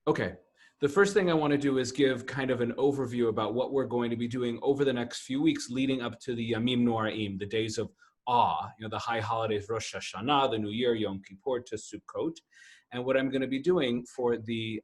Okay. The first thing I want to do is give kind of an overview about what we're going to be doing over the next few weeks leading up to the Yamim Noraim, the days of awe, the high holidays, Rosh Hashana, the New Year, Yom Kippur to Sukkot. And what I'm going to be doing for the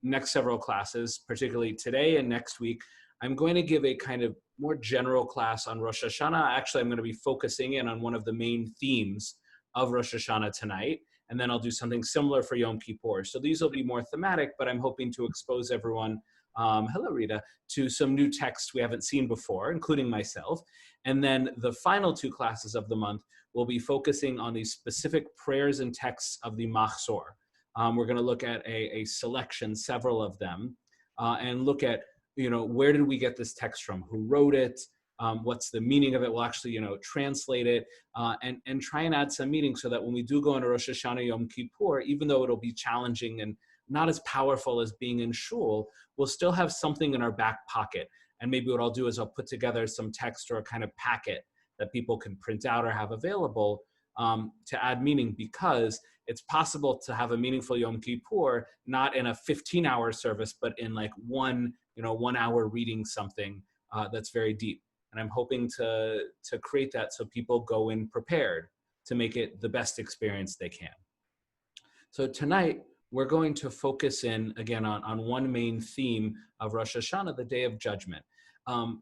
next several classes, particularly today and next week, I'm going to give a kind of more general class on Rosh Hashanah. Actually, I'm going to be focusing in on one of the main themes of Rosh Hashanah tonight. And then I'll do something similar for Yom Kippur. So these will be more thematic, but I'm hoping to expose everyone, hello Rita, to some new texts we haven't seen before, including myself. And then the final two classes of the month will be focusing on these specific prayers and texts of the Machzor. We're going to look at a selection, several of them, and look at, where did we get this text from? Who wrote it? What's the meaning of it? We'll actually, translate it and try and add some meaning so that when we do go into Rosh Hashanah Yom Kippur, even though it'll be challenging and not as powerful as being in shul, we'll still have something in our back pocket. And maybe what I'll do is I'll put together some text or a kind of packet that people can print out or have available to add meaning, because it's possible to have a meaningful Yom Kippur, not in a 15-hour service, but in like one 1 hour reading something that's very deep. And I'm hoping to create that so people go in prepared to make it the best experience they can. So tonight, we're going to focus in, again, on one main theme of Rosh Hashanah, the Day of Judgment.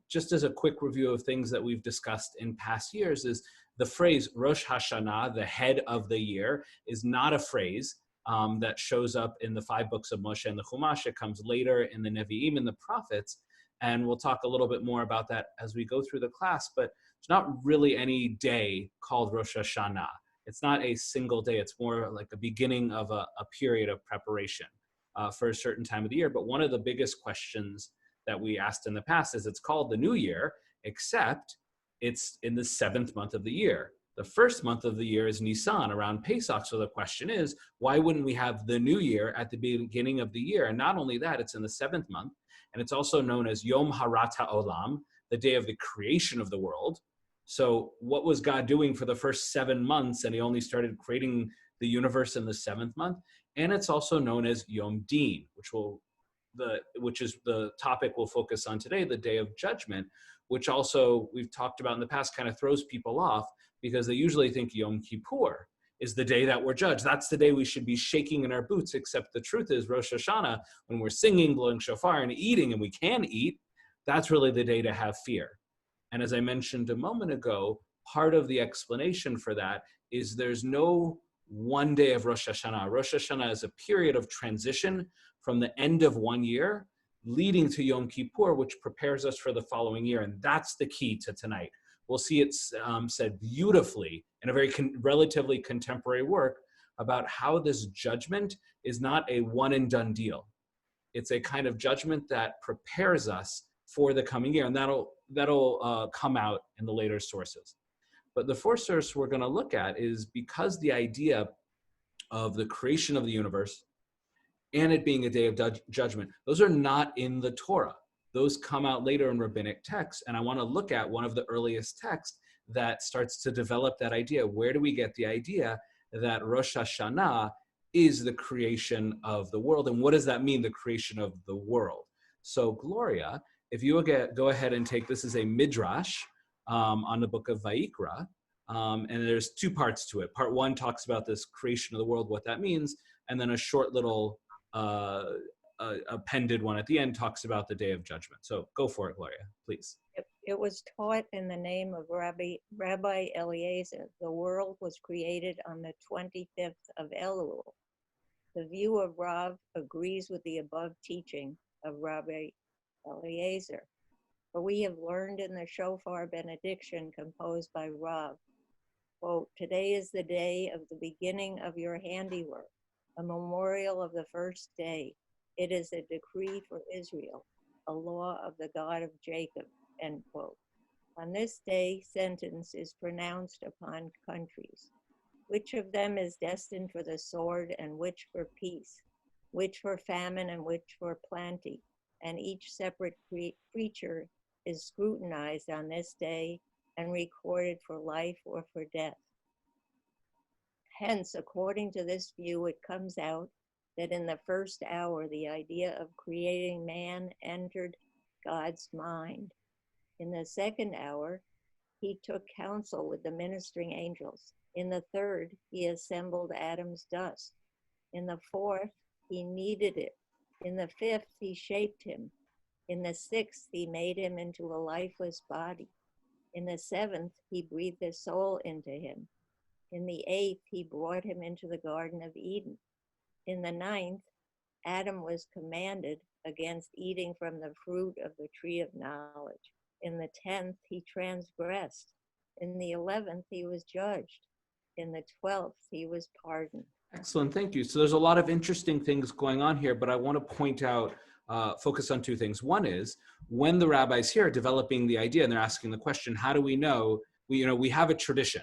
Just as a quick review of things that we've discussed in past years is the phrase Rosh Hashanah, the head of the year, is not a phrase that shows up in the 5 books of Moshe and the Chumash. It comes later in the Nevi'im and the prophets. And we'll talk a little bit more about that as we go through the class, but it's not really any day called Rosh Hashanah. It's not a single day. It's more like a beginning of a period of preparation for a certain time of the year. But one of the biggest questions that we asked in the past is it's called the New Year, except it's in the 7th month of the year. The first month of the year is Nisan, around Pesach. So the question is, why wouldn't we have the New Year at the beginning of the year? And not only that, it's in the 7th month. And it's also known as Yom Harat HaOlam, the day of the creation of the world. So what was God doing for the first 7 months? And he only started creating the universe in the 7th month. And it's also known as Yom Din, which is the topic we'll focus on today, the Day of Judgment, which also we've talked about in the past kind of throws people off because they usually think Yom Kippur is the day that we're judged. That's the day we should be shaking in our boots, except the truth is Rosh Hashanah, when we're singing, blowing shofar, and eating, and we can eat, that's really the day to have fear. And as I mentioned a moment ago, part of the explanation for that is there's no one day of Rosh Hashanah. Rosh Hashanah is a period of transition from the end of one year leading to Yom Kippur, which prepares us for the following year. And that's the key to tonight. We'll see it said beautifully in a very relatively contemporary work about how this judgment is not a one and done deal. It's a kind of judgment that prepares us for the coming year, and that'll come out in the later sources. But the first source we're going to look at is because the idea of the creation of the universe and it being a day of judgment, those are not in the Torah. Those come out later in rabbinic texts, and I want to look at one of the earliest texts that starts to develop that idea. Where do we get the idea that Rosh Hashanah is the creation of the world, and what does that mean, the creation of the world? So Gloria, if you will go ahead and take, this is a midrash on the book of Vayikra, and there's 2 parts to it. Part 1 talks about this creation of the world, what that means, and then a short little appended one at the end talks about the Day of Judgment. So go for it, Gloria, please. It was taught in the name of Rabbi Eliezer. The world was created on the 25th of Elul. The view of Rav agrees with the above teaching of Rabbi Eliezer. For we have learned in the shofar benediction composed by Rav, quote, "Today is the day of the beginning of your handiwork, a memorial of the first day. It is a decree for Israel, a law of the God of Jacob," end quote. On this day, sentence is pronounced upon countries. Which of them is destined for the sword and which for peace? Which for famine and which for plenty? And each separate creature is scrutinized on this day and recorded for life or for death. Hence, according to this view, it comes out that in the first hour the idea of creating man entered God's mind. In the second hour, he took counsel with the ministering angels. In the third, he assembled Adam's dust. In the fourth, he kneaded it. In the fifth, he shaped him. In the sixth, he made him into a lifeless body. In the seventh, he breathed his soul into him. In the eighth, he brought him into the Garden of Eden. In the ninth, Adam was commanded against eating from the fruit of the tree of knowledge. In the 10th, he transgressed. In the 11th, he was judged. In the 12th, he was pardoned. Excellent, thank you. So there's a lot of interesting things going on here, but I want to point out, focus on two things. One is when the rabbis here are developing the idea and they're asking the question, how do we know? We have a tradition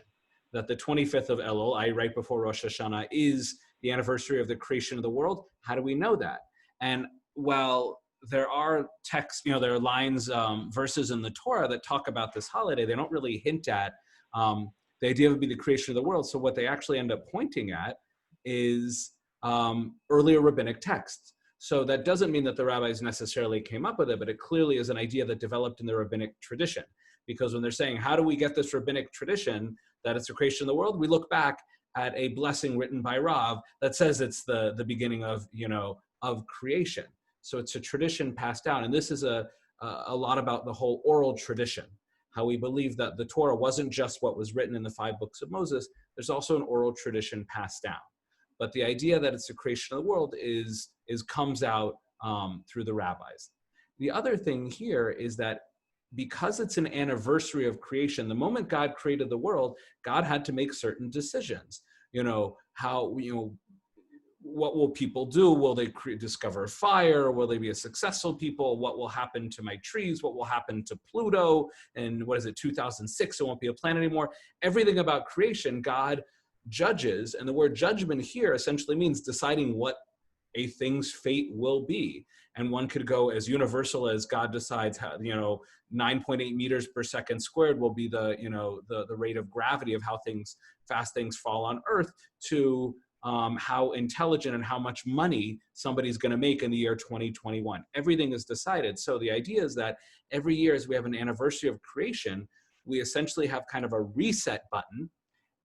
that the 25th of Elul, right before Rosh Hashana, is the anniversary of the creation of the world. How do we know that? And while there are texts, there are lines, verses in the Torah that talk about this holiday, they don't really hint at the idea of it being the creation of the world. So what they actually end up pointing at is earlier rabbinic texts. So that doesn't mean that the rabbis necessarily came up with it, but it clearly is an idea that developed in the rabbinic tradition. Because when they're saying, how do we get this rabbinic tradition that it's the creation of the world? We look back at a blessing written by Rav that says it's the beginning of creation. So it's a tradition passed down. And this is a lot about the whole oral tradition, how we believe that the Torah wasn't just what was written in the 5 books of Moses. There's also an oral tradition passed down. But the idea that it's the creation of the world comes out through the rabbis. The other thing here is that because it's an anniversary of creation, the moment God created the world, God had to make certain decisions. What will people do? Will they discover fire? Will they be a successful people? What will happen to my trees? What will happen to Pluto? And 2006, it won't be a planet anymore. Everything about creation, God judges, and the word judgment here essentially means deciding what a thing's fate will be. And one could go as universal as God decides how, 9.8 meters per second squared will be the rate of gravity of how fast things fall on Earth, to how intelligent and how much money somebody's going to make in the year 2021. Everything is decided. So the idea is that every year as we have an anniversary of creation, we essentially have kind of a reset button,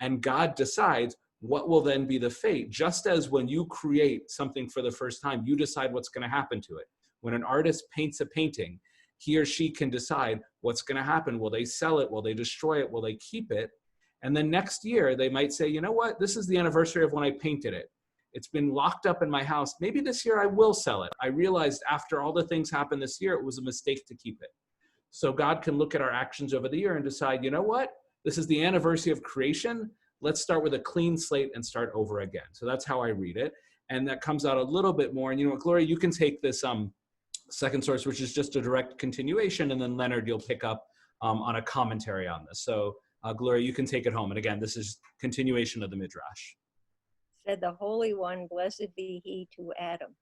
and God decides what will then be the fate. Just as when you create something for the first time, you decide what's going to happen to it. When an artist paints a painting, he or she can decide what's going to happen. Will they sell it? Will they destroy it? Will they keep it? And then next year, they might say, you know what? This is the anniversary of when I painted it. It's been locked up in my house. Maybe this year I will sell it. I realized after all the things happened this year, it was a mistake to keep it. So God can look at our actions over the year and decide, you know what? This is the anniversary of creation. Let's start with a clean slate and start over again. So that's how I read it. And that comes out a little bit more. And Gloria, you can take this second source, which is just a direct continuation. And then Leonard, you'll pick up on a commentary on this. So Gloria, you can take it home. And again, this is continuation of the Midrash. Said the Holy One, blessed be he to Adam.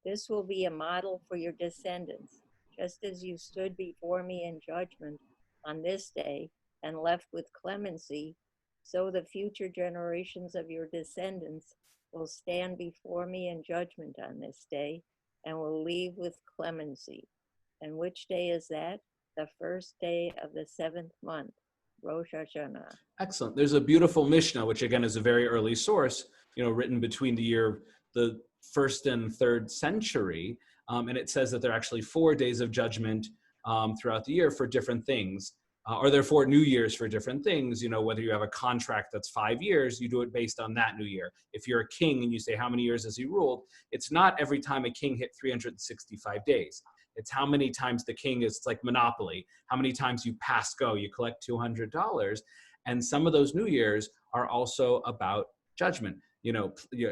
This will be a model for your descendants, just as you stood before me in judgment on this day and left with clemency, so the future generations of your descendants will stand before me in judgment on this day and will leave with clemency. And which day is that? The first day of the 7th month, Rosh Hashana. Excellent. There's a beautiful Mishnah, which again is a very early source, written between the 1st and 3rd century. And it says that there are actually 4 days of judgment throughout the year for different things. Or there are 4 New Years for different things. Whether you have a contract that's 5 years, you do it based on that New Year. If you're a king and you say, how many years has he ruled? It's not every time a king hit 365 days. It's how many times the king is, it's like Monopoly. How many times you pass go, you collect $200. And some of those New Years are also about judgment.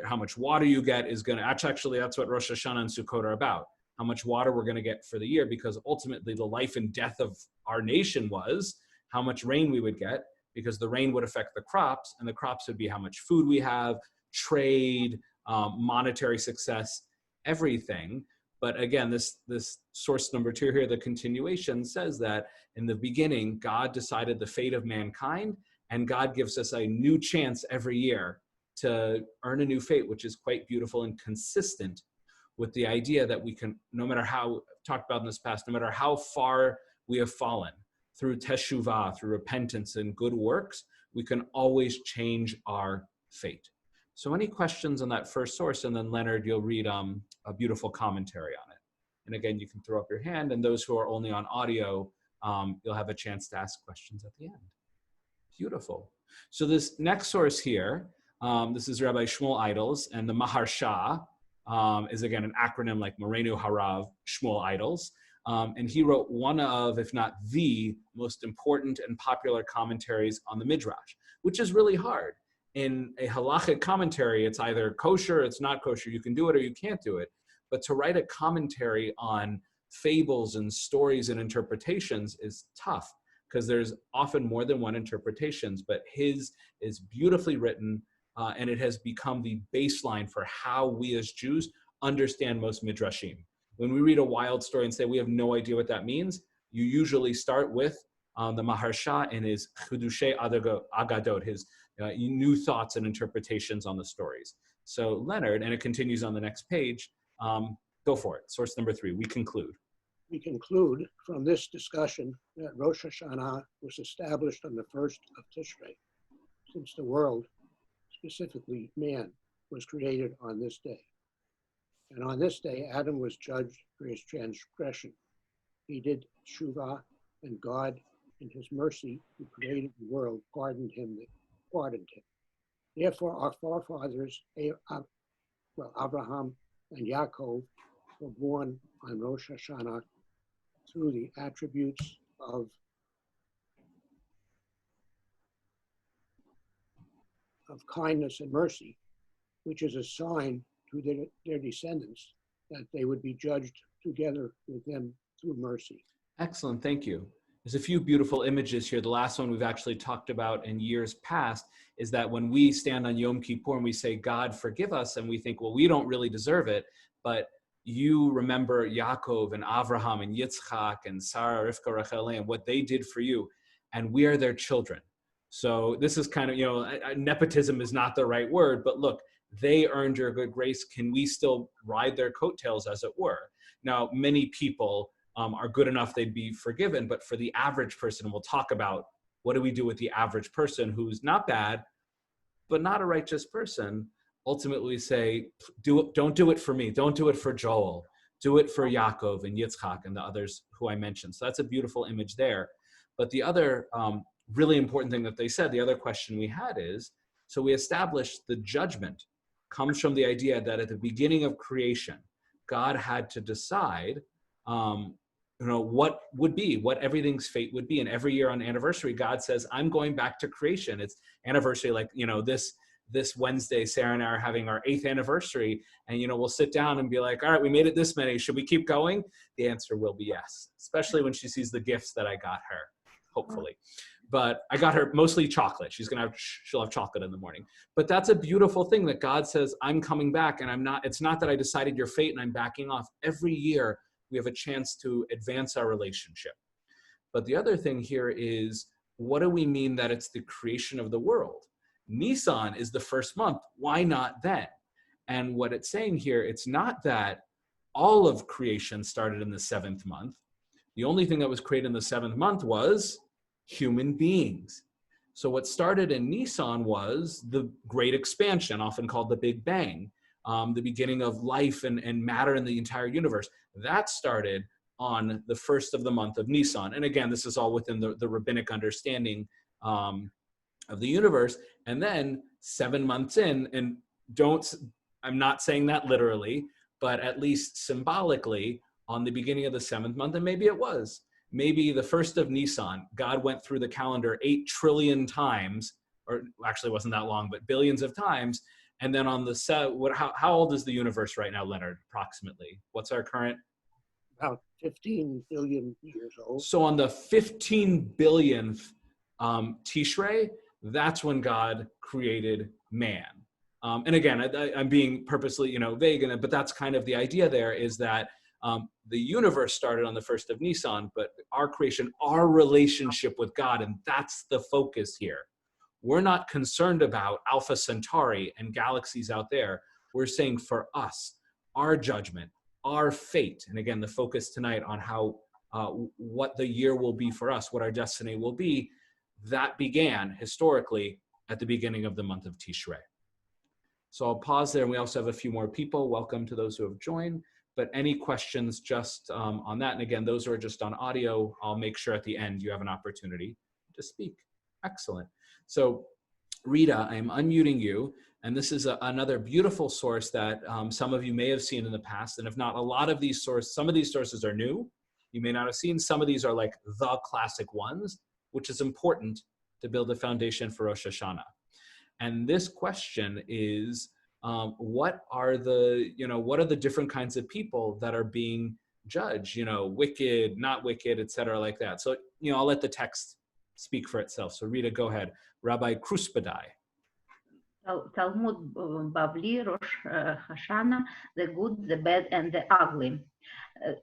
How much water you get is going to, actually, that's what Rosh Hashana and Sukkot are about. How much water we're going to get for the year, because ultimately the life and death of our nation was how much rain we would get, because the rain would affect the crops, and the crops would be how much food we have, trade, monetary success, everything. But again, this source number 2 here, the continuation, says that in the beginning, God decided the fate of mankind, and God gives us a new chance every year to earn a new fate, which is quite beautiful and consistent with the idea that we can, no matter how, talked about in this past, no matter how far we have fallen, through teshuvah, through repentance and good works, we can always change our fate. So any questions on that first source? And then Leonard, you'll read a beautiful commentary on it. And again, you can throw up your hand, and those who are only on audio, you'll have a chance to ask questions at the end. Beautiful. So this next source here, this is Rabbi Shmuel Idols, and the Maharsha is again an acronym like Morenu Harav Shmuel Idols. And he wrote one of, if not the most important and popular commentaries on the Midrash, which is really hard. In a halachic commentary, it's either kosher, it's not kosher, you can do it or you can't do it. But to write a commentary on fables and stories and interpretations is tough, because there's often more than one interpretations, but his is beautifully written, and it has become the baseline for how we as Jews understand most midrashim. When we read a wild story and say we have no idea what that means, you usually start with the Maharsha and his Chiddushei Agadot, his new thoughts and interpretations on the stories. So Leonard, and it continues on the next page, go for it. Source number 3, we conclude. We conclude from this discussion that Rosh Hashana was established on the 1st of Tishrei, since the world, specifically man, was created on this day. And on this day, Adam was judged for his transgression. He did teshuvah, and God, in his mercy, who created the world, pardoned him. Therefore, our forefathers, Abraham and Yaakov, were born on Rosh Hashanah through the attributes of kindness and mercy, which is a sign to their descendants that they would be judged together with them through mercy. Excellent, thank you. There's a few beautiful images here. The last one we've actually talked about in years past is that when we stand on Yom Kippur and we say, God, forgive us, and we think, well, we don't really deserve it, but you remember Yaakov and Avraham and Yitzchak and Sarah, Rivka, Rachel, and what they did for you, and we are their children. So this is kind of, nepotism is not the right word, but look, they earned your good grace. Can we still ride their coattails, as it were? Now, many people are good enough they'd be forgiven, but for the average person, we'll talk about what do we do with the average person who's not bad, but not a righteous person. Ultimately, we say, don't do it for me. Don't do it for Joel. Do it for Yaakov and Yitzchak and the others who I mentioned. So that's a beautiful image there. But the other really important thing that they said, the other question we had is, so we established the judgment comes from the idea that at the beginning of creation, God had to decide, what would be, what everything's fate would be. And every year on anniversary, God says, I'm going back to creation. It's anniversary, like, this Wednesday, Sarah and I are having our 8th anniversary, and, we'll sit down and be like, all right, we made it this many. Should we keep going? The answer will be yes, especially when she sees the gifts that I got her, hopefully. But I got her mostly chocolate. She'll have chocolate in the morning. But that's a beautiful thing that God says, I'm coming back, and it's not that I decided your fate and I'm backing off. Every year we have a chance to advance our relationship. But the other thing here is, what do we mean that it's the creation of the world? Nisan is the first month. Why not then? And what it's saying here, it's not that all of creation started in the 7th month. The only thing that was created in the 7th month was human beings. So what started in Nisan was the great expansion, often called the Big Bang, the beginning of life and matter in the entire universe. That started on the 1st of the month of Nisan. And again, this is all within the rabbinic understanding of the universe. And then 7 months in, and I'm not saying that literally, but at least symbolically, on the beginning of the 7th month, and maybe it was, maybe the 1st of Nisan, God went through the calendar 8 trillion times, or actually it wasn't that long, but billions of times. And then on the how old is the universe right now, Leonard, approximately? What's our current? About 15 billion years old. So on the 15 billionth Tishrei, that's when God created man. And again, I'm being purposely, vague in it, but that's kind of the idea there, is that the universe started on the 1st of Nisan, but our creation, our relationship with God, and that's the focus here. we're not concerned about Alpha Centauri and galaxies out there. We're saying for us, our judgment, our fate, and again, the focus tonight on how what the year will be for us, what our destiny will be, that began historically at the beginning of the month of Tishrei. So I'll pause there, and we also have a few more people. Welcome to those who have joined. But any questions just on that? And again, those are just on audio. I'll make sure at the end you have an opportunity to speak. Excellent. So Rita, I'm unmuting you. And this is another beautiful source that some of you may have seen in the past. And if not, a lot of these sources, some of these sources are new. You may not have seen. Some of these are like the classic ones, which is important to build a foundation for Rosh Hashana. And this question is, what are the different kinds of people that are being judged? Wicked, not wicked, etc., like that. So, I'll let the text speak for itself. So, Rita, go ahead. Rabbi Kruspedai. Talmud Bavli, Rosh Hashana, the good, the bad, and the ugly.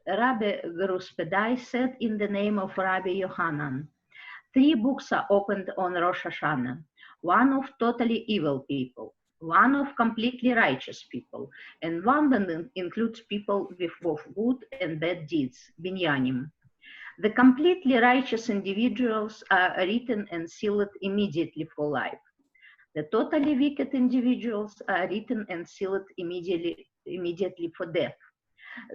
Rabbi Kruspedai said in the name of Rabbi Yohanan, 3 books are opened on Rosh Hashana. One of totally evil people, one of completely righteous people, and one that includes people with both good and bad deeds, binyanim. The completely righteous individuals are written and sealed immediately for life. The totally wicked individuals are written and sealed immediately for death.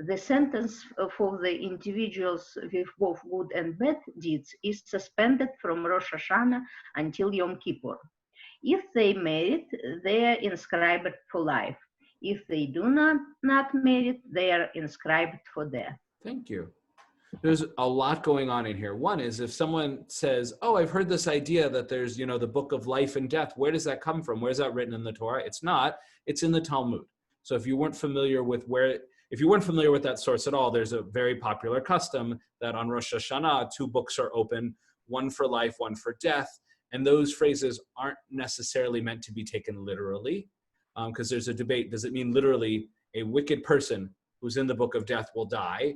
The sentence for the individuals with both good and bad deeds is suspended from Rosh Hashana until Yom Kippur. If they merit, they are inscribed for life. If they do not merit, they are inscribed for death. Thank you. There's a lot going on in here. One is if someone says, oh, I've heard this idea that there's, the book of life and death. Where does that come from? Where's that written in the Torah? It's not. It's in the Talmud. So if you weren't familiar with that source at all, there's a very popular custom that on Rosh Hashana, 2 books are open, one for life, one for death. And those phrases aren't necessarily meant to be taken literally, because there's a debate. Does it mean literally a wicked person who's in the book of death will die,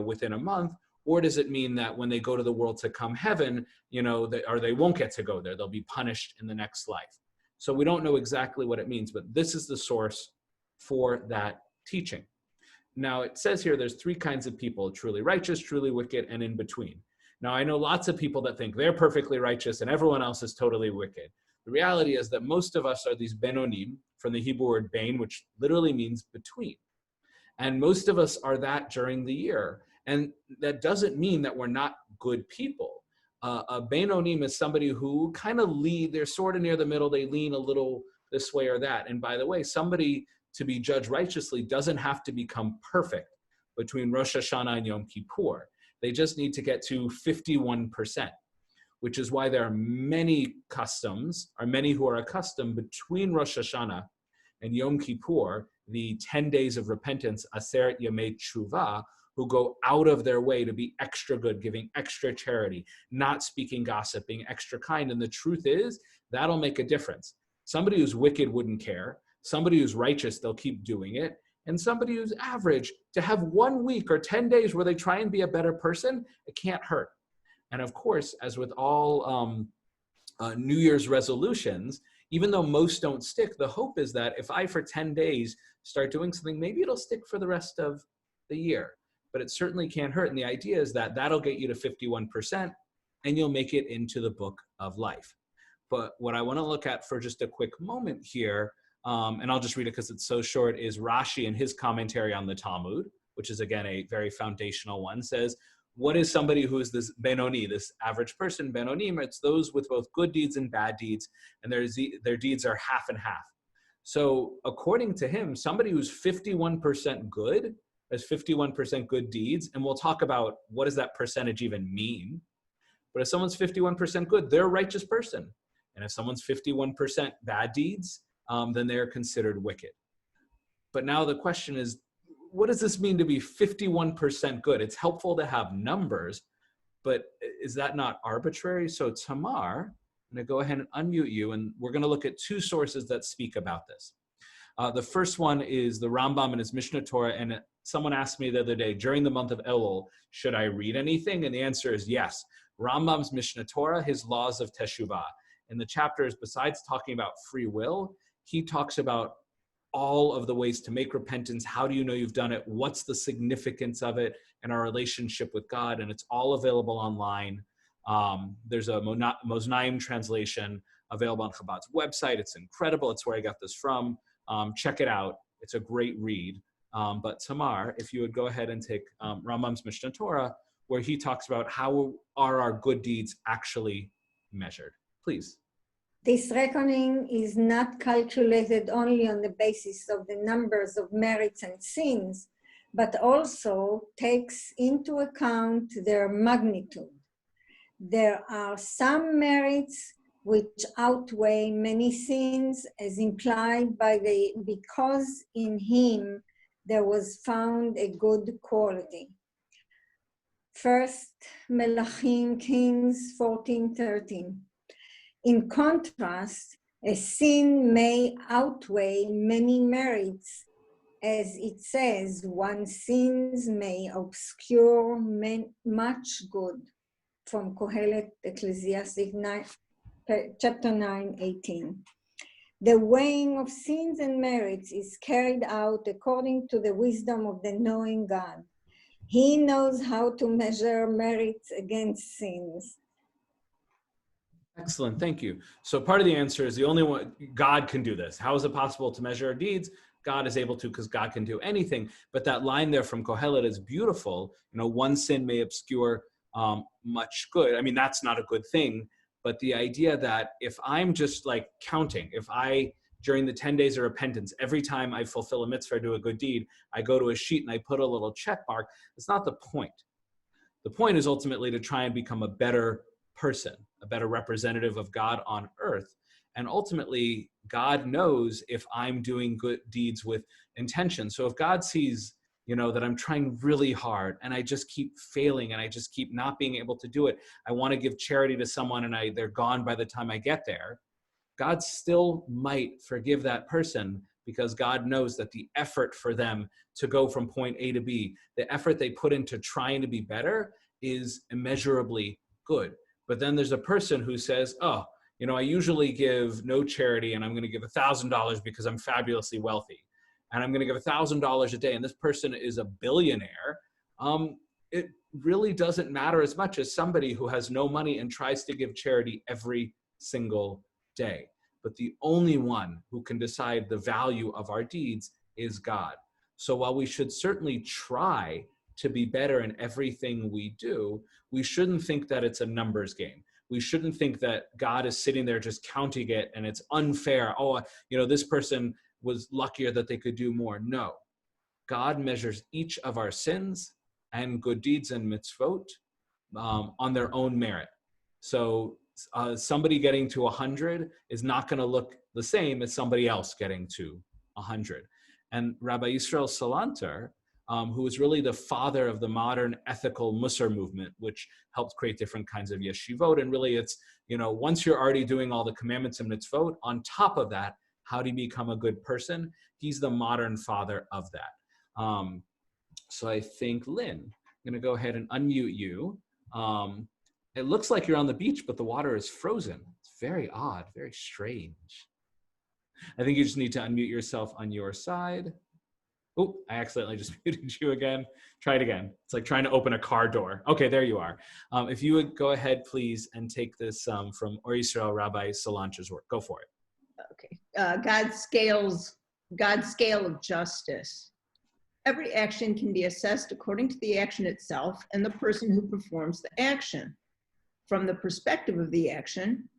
within a month? Or does it mean that when they go to the world to come heaven, they won't get to go there, they'll be punished in the next life? So we don't know exactly what it means, but this is the source for that teaching. Now it says here there's 3 kinds of people: truly righteous, truly wicked, and in between. Now I know lots of people that think they're perfectly righteous and everyone else is totally wicked. The reality is that most of us are these benonim, from the Hebrew word bain, which literally means between. And most of us are that during the year. And that doesn't mean that we're not good people. A benonim is somebody who kind of they're sort of near the middle, they lean a little this way or that. And by the way, somebody to be judged righteously doesn't have to become perfect between Rosh Hashana and Yom Kippur. They just need to get to 51%, which is why there are many who are accustomed between Rosh Hashana and Yom Kippur, the 10 days of repentance, Aseret Yemei Tshuva, who go out of their way to be extra good, giving extra charity, not speaking gossip, being extra kind. And the truth is, that'll make a difference. Somebody who's wicked wouldn't care. Somebody who's righteous, they'll keep doing it. And somebody who's average, to have 1 week or 10 days where they try and be a better person, it can't hurt. And of course, as with all New Year's resolutions, even though most don't stick, the hope is that if I, for 10 days, start doing something, maybe it'll stick for the rest of the year. But it certainly can't hurt. And the idea is that that'll get you to 51%, and you'll make it into the book of life. But what I want to look at for just a quick moment here, and I'll just read it because it's so short, is Rashi in his commentary on the Talmud, which is, again, a very foundational one, says, what is somebody who is this Benoni, this average person? Benonim, it's those with both good deeds and bad deeds, and their deeds are half and half. So according to him, somebody who's 51% good, has 51% good deeds, and we'll talk about what does that percentage even mean. But if someone's 51% good, they're a righteous person. And if someone's 51% bad deeds, then they're considered wicked. But now the question is, what does this mean to be 51% good? It's helpful to have numbers, but is that not arbitrary? So Tamar, I'm going to go ahead and unmute you, and we're going to look at 2 sources that speak about this. The first one is the Rambam in his Mishnah Torah, and someone asked me the other day, during the month of Elul, should I read anything? And the answer is yes. Rambam's Mishnah Torah, his laws of Teshuvah. in the chapters, besides talking about free will, he talks about all of the ways to make repentance. How do you know you've done it? What's the significance of it and our relationship with God? And it's all available online. There's a Moznaim translation available on Chabad's website. It's incredible. It's where I got this from. Check it out. It's a great read. But Tamar, if you would go ahead and take Rambam's Mishnah Torah, where he talks about how are our good deeds actually measured. Please. This reckoning is not calculated only on the basis of the numbers of merits and sins, but also takes into account their magnitude. There are some merits which outweigh many sins, as implied by the because in him there was found a good quality. First Melachim Kings 14:13. In contrast, a sin may outweigh many merits, as it says, one's sins may obscure much good, from Kohelet, Ecclesiastic 9, chapter 9:18. The weighing of sins and merits is carried out according to the wisdom of the knowing God. He knows how to measure merits against sins. Excellent, thank you. So part of the answer is the only one, God can do this. How is it possible to measure our deeds? God is able to because God can do anything. But that line there from Kohelet is beautiful. You know, one sin may obscure much good. I mean, that's not a good thing. But the idea that if I'm just like counting, if I, during the 10 days of repentance, every time I fulfill a mitzvah or do a good deed, I go to a sheet and I put a little check mark, it's not the point. The point is ultimately to try and become a better person, a better representative of God on earth. And ultimately, God knows if I'm doing good deeds with intention. So if God sees, you know, that I'm trying really hard and I just keep failing and I just keep not being able to do it, I want to give charity to someone and they're gone by the time I get there, God still might forgive that person because God knows that the effort for them to go from point A to B, the effort they put into trying to be better is immeasurably good. But then there's a person who says, oh, you know, I usually give no charity and I'm going to give $1,000 because I'm fabulously wealthy. And I'm going to give $1,000 a day. And this person is a billionaire. It really doesn't matter as much as somebody who has no money and tries to give charity every single day. But the only one who can decide the value of our deeds is God. So while we should certainly try to be better in everything we do, we shouldn't think that it's a numbers game. We shouldn't think that God is sitting there just counting it and it's unfair. Oh, you know, this person was luckier that they could do more. No, God measures each of our sins and good deeds and mitzvot on their own merit. So somebody getting to 100 is not going to look the same as somebody else getting to 100. And Rabbi Yisrael Salanter, who is really the father of the modern ethical Musar movement, which helped create different kinds of yeshivot. And really it's, you know, once you're already doing all the commandments and mitzvot, on top of that, how do you become a good person? He's the modern father of that. So I think, Lynn, I'm going to go ahead and unmute you. It looks like you're on the beach, but the water is frozen. It's very odd, very strange. I think you just need to unmute yourself on your side. Oh, I accidentally just muted you again. Try it again. It's like trying to open a car door. Okay, there you are. If you would go ahead, please, and take this from Or Yisrael Rabbi Salanter's work. Go for it. Okay. God's scale of justice. Every action can be assessed according to the action itself and the person who performs the action. From the perspective of the action,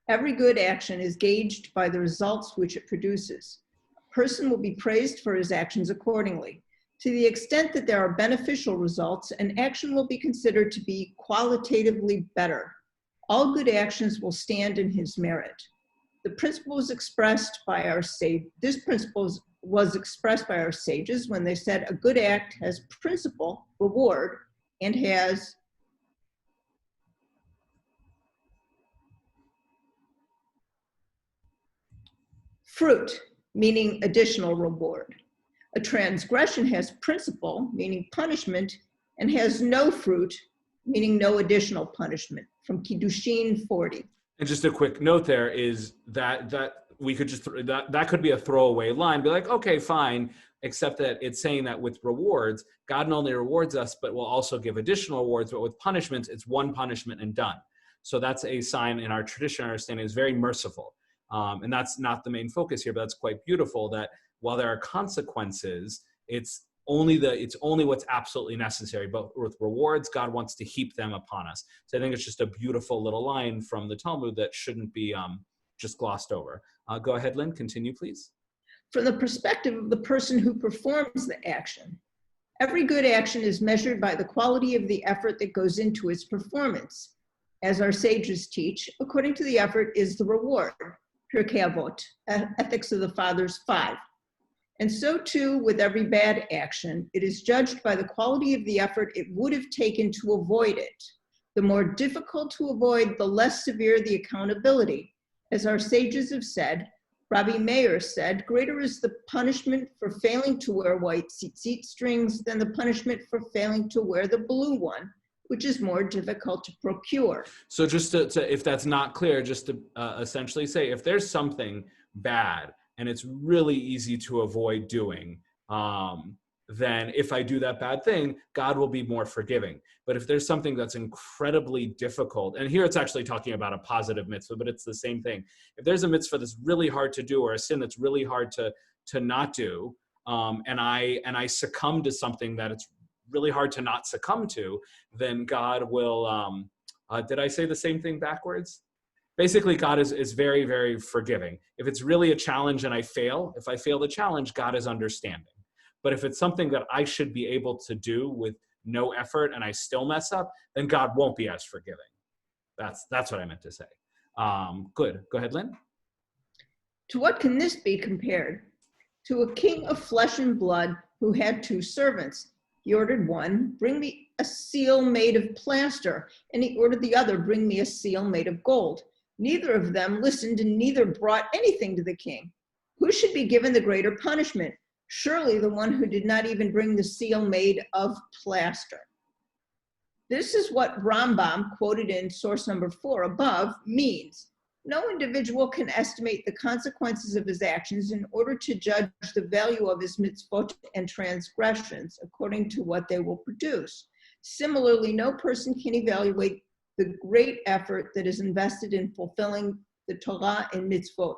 every good action is gauged by the results which it produces. A person will be praised for his actions accordingly. To the extent that there are beneficial results, an action will be considered to be qualitatively better. All good actions will stand in his merit. The principle was expressed by our sage. This principle was expressed by our sages when they said a good act has principle, reward, and has fruit, meaning additional reward. A transgression has principle, meaning punishment, and has no fruit, meaning no additional punishment, from Kiddushin 40. And just a quick note there is that we could just that could be a throwaway line, be like, okay, fine, except that it's saying that with rewards, God not only rewards us, but will also give additional rewards. But with punishments, it's one punishment and done. So that's a sign in our tradition, our understanding is very merciful. And that's not the main focus here, but that's quite beautiful that while there are consequences, it's only what's absolutely necessary. But with rewards, God wants to heap them upon us. So I think it's just a beautiful little line from the Talmud that shouldn't be just glossed over. Go ahead, Lynn, continue, please. From the perspective of the person who performs the action, every good action is measured by the quality of the effort that goes into its performance. As our sages teach, according to the effort is the reward. Pirkei Avot, Ethics of the Fathers 5. And so too with every bad action, it is judged by the quality of the effort it would have taken to avoid it. The more difficult to avoid, the less severe the accountability. As our sages have said, Rabbi Meir said, greater is the punishment for failing to wear white tzitzit strings than the punishment for failing to wear the blue one, which is more difficult to procure. So just to if that's not clear, just to essentially say, if there's something bad and it's really easy to avoid doing, then if I do that bad thing, God will be more forgiving. But if there's something that's incredibly difficult, and here it's actually talking about a positive mitzvah, but it's the same thing. If there's a mitzvah that's really hard to do or a sin that's really hard to not do, and I succumb to something that it's really hard to not succumb to, then God will, did I say the same thing backwards? Basically, God is very, very forgiving. If it's really a challenge and I fail, if I fail the challenge, God is understanding. But if it's something that I should be able to do with no effort and I still mess up, then God won't be as forgiving. That's what I meant to say. Good. Go ahead, Lynn. To what can this be compared? To a king of flesh and blood who had 2 servants. He ordered one, bring me a seal made of plaster, and he ordered the other, bring me a seal made of gold. Neither of them listened and neither brought anything to the king. Who should be given the greater punishment? Surely the one who did not even bring the seal made of plaster. This is what Rambam, quoted in source number 4 above, means. No individual can estimate the consequences of his actions in order to judge the value of his mitzvot and transgressions according to what they will produce. Similarly, no person can evaluate the great effort that is invested in fulfilling the Torah and mitzvot.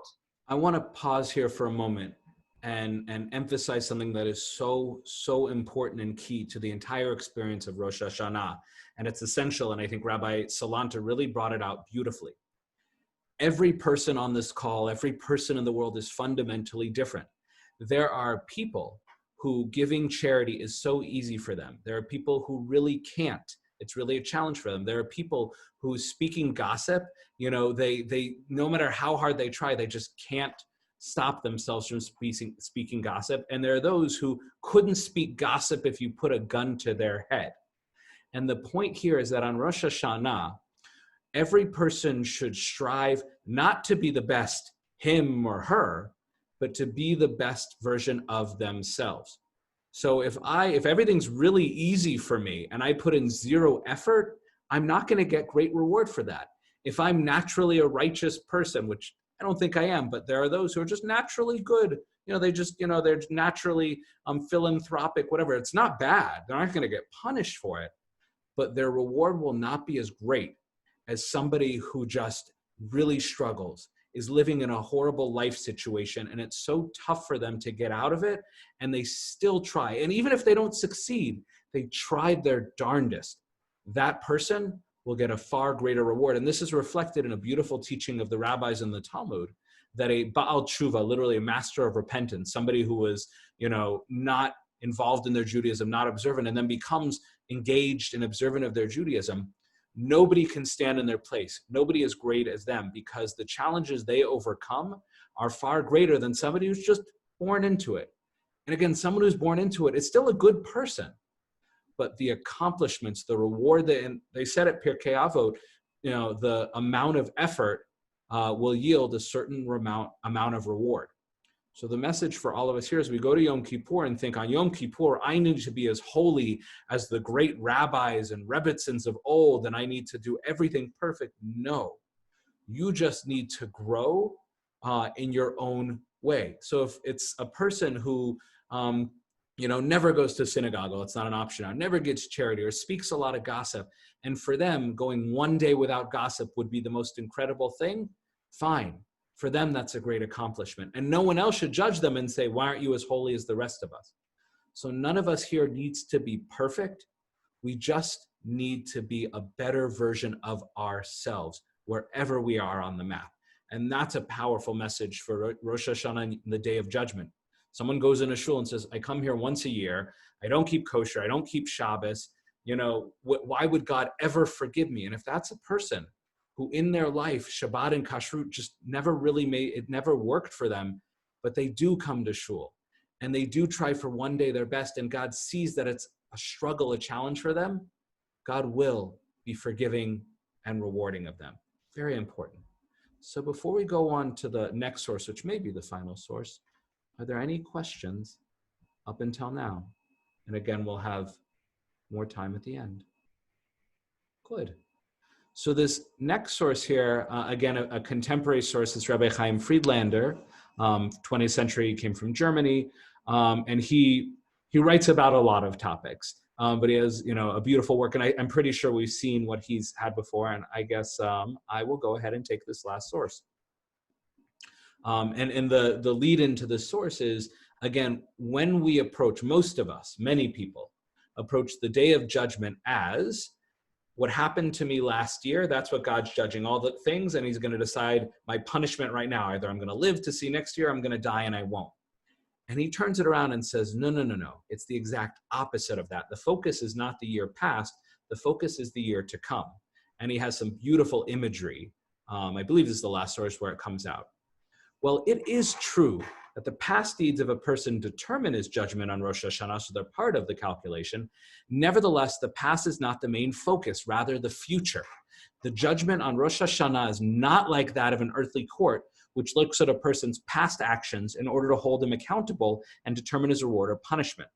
I want to pause here for a moment and emphasize something that is so important and key to the entire experience of Rosh Hashanah. And it's essential, and I think Rabbi Salanta really brought it out beautifully. Every person on this call, every person in the world is fundamentally different. There are people who giving charity is so easy for them. There are people who really can't. It's really a challenge for them. There are people who speaking gossip, they no matter how hard they try, they just can't stop themselves from speaking gossip. And there are those who couldn't speak gossip if you put a gun to their head. And the point here is that on Rosh Hashanah, every person should strive not to be the best him or her, but to be the best version of themselves. So if everything's really easy for me and I put in 0 effort, I'm not going to get great reward for that. If I'm naturally a righteous person, which I don't think I am, but there are those who are just naturally good. They're naturally philanthropic, whatever. It's not bad. They're not going to get punished for it, but their reward will not be as great as somebody who just really struggles, is living in a horrible life situation, and it's so tough for them to get out of it, and they still try. And even if they don't succeed, they tried their darndest. That person will get a far greater reward. And this is reflected in a beautiful teaching of the rabbis in the Talmud, that a Baal Tshuva, literally a master of repentance, somebody who was, not involved in their Judaism, not observant, and then becomes engaged and observant of their Judaism, nobody can stand in their place. Nobody is great as them, because the challenges they overcome are far greater than somebody who's just born into it. And again, someone who's born into it is still a good person, but the accomplishments, the reward, and they said at Pirkei Avot, the amount of effort will yield a certain amount of reward. So the message for all of us here is we go to Yom Kippur and think on Yom Kippur, I need to be as holy as the great rabbis and rebbitzins of old, and I need to do everything perfect. No. You just need to grow in your own way. So if it's a person who, never goes to synagogue, well, it's not an option now, never gets charity or speaks a lot of gossip, and for them, going one day without gossip would be the most incredible thing, fine. For them, that's a great accomplishment. And no one else should judge them and say, why aren't you as holy as the rest of us? So none of us here needs to be perfect. We just need to be a better version of ourselves wherever we are on the map. And that's a powerful message for Rosh Hashana and the Day of Judgment. Someone goes in a shul and says, I come here once a year. I don't keep kosher. I don't keep Shabbos. Why would God ever forgive me? And if that's a person who in their life, Shabbat and Kashrut just never really it never worked for them, but they do come to shul and they do try for one day their best, and God sees that it's a struggle, a challenge for them, God will be forgiving and rewarding of them. Very important. So before we go on to the next source, which may be the final source, are there any questions up until now? And again, we'll have more time at the end. Good. So this next source here, again, a contemporary source is Rabbi Chaim Friedlander, 20th century, came from Germany, and he writes about a lot of topics, but he has, a beautiful work, and I'm pretty sure we've seen what he's had before, and I guess I will go ahead and take this last source. And the lead into this source is, again, when we approach, most of us, many people, approach the Day of Judgment as, what happened to me last year, that's what God's judging, all the things, and he's going to decide my punishment right now. Either I'm going to live to see next year, I'm going to die and I won't. And he turns it around and says, no. It's the exact opposite of that. The focus is not the year past. The focus is the year to come. And he has some beautiful imagery. I believe this is the last source where it comes out. Well, it is true that the past deeds of a person determine his judgment on Rosh Hashana, so they're part of the calculation. Nevertheless, the past is not the main focus, rather the future. The judgment on Rosh Hashana is not like that of an earthly court, which looks at a person's past actions in order to hold him accountable and determine his reward or punishment.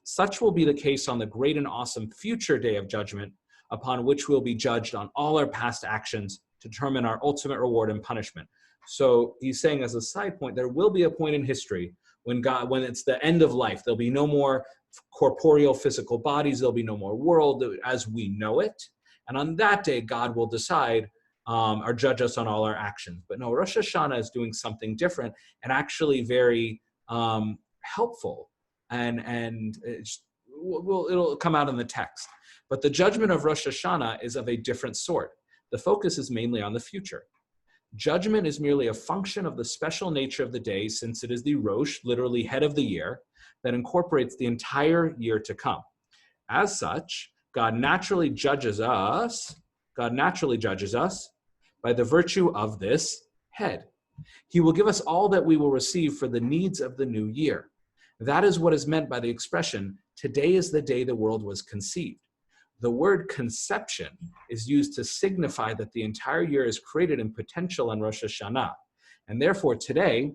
Such will be the case on the great and awesome future day of judgment, upon which we'll be judged on all our past actions to determine our ultimate reward and punishment. So he's saying, as a side point, there will be a point in history when it's the end of life. There'll be no more corporeal physical bodies. There'll be no more world as we know it. And on that day, God will decide or judge us on all our actions. But no, Rosh Hashanah is doing something different and actually very helpful. And it'll come out in the text. But the judgment of Rosh Hashanah is of a different sort. The focus is mainly on the future. Judgment is merely a function of the special nature of the day, since it is the Rosh, literally head of the year, that incorporates the entire year to come. As such, God naturally judges us by the virtue of this head. He will give us all that we will receive for the needs of the new year. That is what is meant by the expression, today is the day the world was conceived. The word conception is used to signify that the entire year is created in potential on Rosh Hashanah. And therefore today,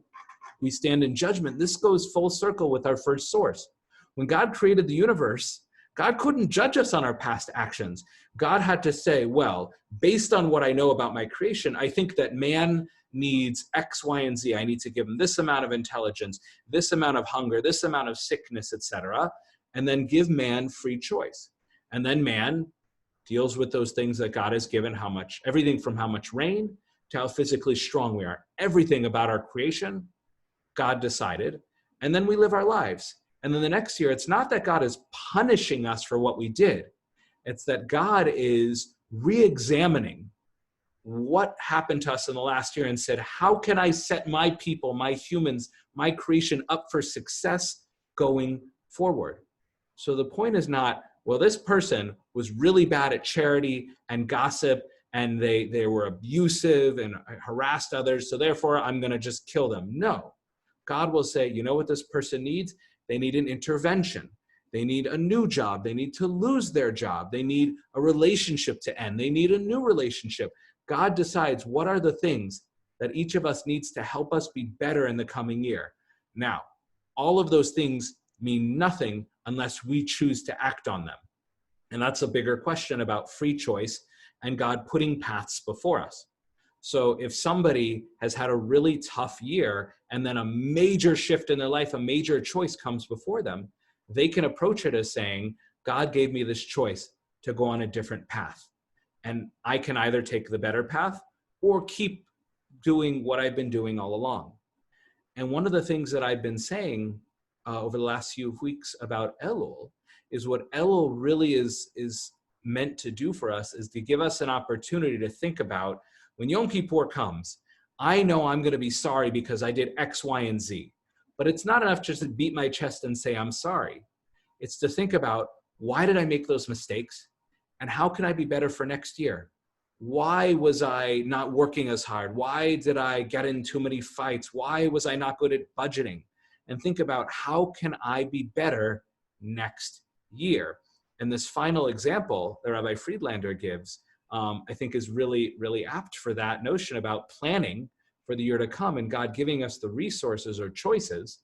we stand in judgment. This goes full circle with our first source. When God created the universe, God couldn't judge us on our past actions. God had to say, well, based on what I know about my creation, I think that man needs X, Y, and Z. I need to give him this amount of intelligence, this amount of hunger, this amount of sickness, etc., and then give man free choice. And then man deals with those things that God has given, everything from how much rain to how physically strong we are. Everything about our creation, God decided. And then we live our lives. And then the next year, it's not that God is punishing us for what we did. It's that God is re-examining what happened to us in the last year and said, how can I set my people, my humans, my creation up for success going forward? So the point is not, well, this person was really bad at charity and gossip, and they were abusive and harassed others, so therefore I'm going to just kill them. No. God will say, you know what this person needs? They need an intervention. They need a new job. They need to lose their job. They need a relationship to end. They need a new relationship. God decides what are the things that each of us needs to help us be better in the coming year. Now, all of those things mean nothing unless we choose to act on them. And that's a bigger question about free choice and God putting paths before us. So if somebody has had a really tough year and then a major shift in their life, a major choice comes before them, they can approach it as saying, God gave me this choice to go on a different path. And I can either take the better path or keep doing what I've been doing all along. And one of the things that I've been saying over the last few weeks about Elul is what Elul really is meant to do for us is to give us an opportunity to think about when Yom Kippur comes, I know I'm going to be sorry because I did X, Y, and Z. But it's not enough just to beat my chest and say I'm sorry. It's to think about why did I make those mistakes and how can I be better for next year? Why was I not working as hard? Why did I get in too many fights? Why was I not good at budgeting? And think about how can I be better next year? And this final example that Rabbi Friedlander gives, I think is really, really apt for that notion about planning for the year to come and God giving us the resources or choices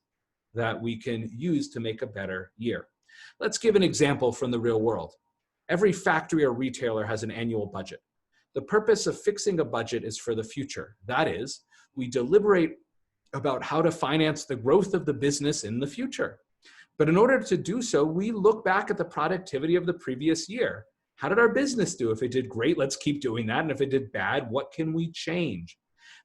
that we can use to make a better year. Let's give an example from the real world. Every factory or retailer has an annual budget. The purpose of fixing a budget is for the future. That is, we deliberate about how to finance the growth of the business in the future. But in order to do so, we look back at the productivity of the previous year. How did our business do? If it did great, let's keep doing that. And if it did bad, what can we change?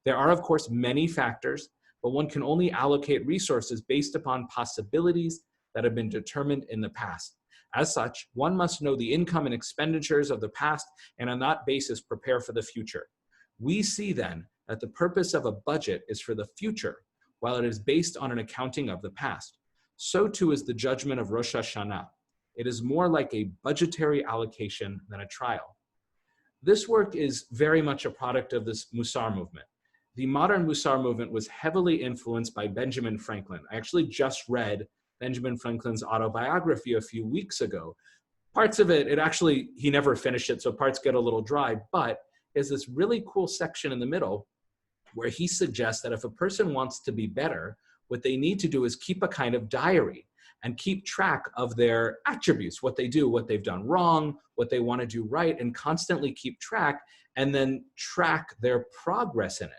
There are, of course, many factors, but one can only allocate resources based upon possibilities that have been determined in the past. As such, one must know the income and expenditures of the past and on that basis prepare for the future. We see then that the purpose of a budget is for the future, while it is based on an accounting of the past. So too is the judgment of Rosh Hashana. It is more like a budgetary allocation than a trial. This work is very much a product of this Musar movement. The modern Musar movement was heavily influenced by Benjamin Franklin. I actually just read Benjamin Franklin's autobiography a few weeks ago. Parts of it, he never finished it, so parts get a little dry, but there's this really cool section in the middle where he suggests that if a person wants to be better, what they need to do is keep a kind of diary and keep track of their attributes, what they do, what they've done wrong, what they want to do right, and constantly keep track and then track their progress in it.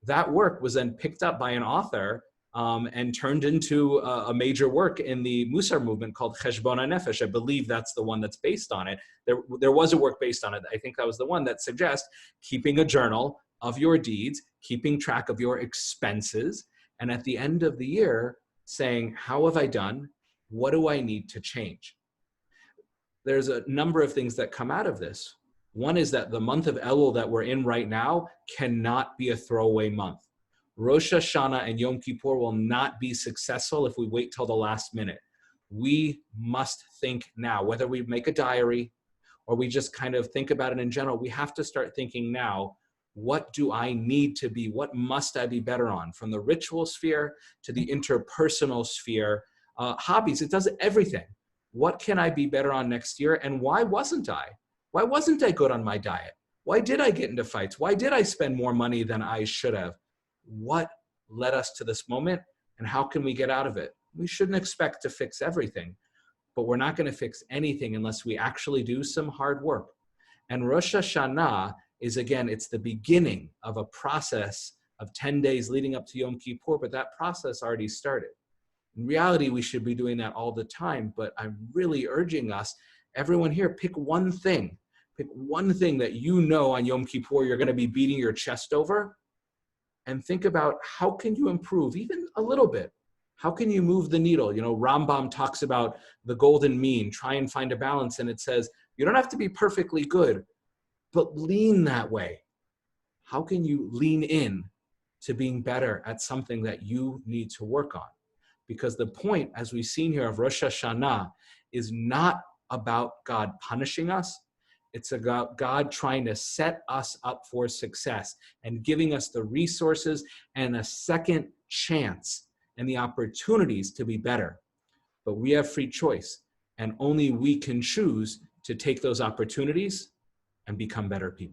That work was then picked up by an author and turned into a major work in the Musar movement called Cheshbon HaNefesh. I believe that's the one that's based on it. There was a work based on it. I think that was the one that suggests keeping a journal of your deeds, keeping track of your expenses, and at the end of the year, saying, how have I done? What do I need to change? There's a number of things that come out of this. One is that the month of Elul that we're in right now cannot be a throwaway month. Rosh Hashana and Yom Kippur will not be successful if we wait till the last minute. We must think now, whether we make a diary or we just kind of think about it in general, we have to start thinking now, what do I need to be? What must I be better on? From the ritual sphere to the interpersonal sphere, hobbies, it does everything. What can I be better on next year? And why wasn't I? Why wasn't I good on my diet? Why did I get into fights? Why did I spend more money than I should have? What led us to this moment and how can we get out of it? We shouldn't expect to fix everything, but we're not going to fix anything unless we actually do some hard work. And Rosh Hashanah is, again, it's the beginning of a process of 10 days leading up to Yom Kippur, but that process already started. In reality, we should be doing that all the time, but I'm really urging us, everyone here, pick one thing. Pick one thing that you know on Yom Kippur you're going to be beating your chest over, and think about how can you improve even a little bit. How can you move the needle? You know, Rambam talks about the golden mean, try and find a balance, and it says, you don't have to be perfectly good, but lean that way. How can you lean in to being better at something that you need to work on? Because the point, as we've seen here, of Rosh Hashanah is not about God punishing us. It's about God trying to set us up for success and giving us the resources and a second chance and the opportunities to be better. But we have free choice, and only we can choose to take those opportunities and become better people.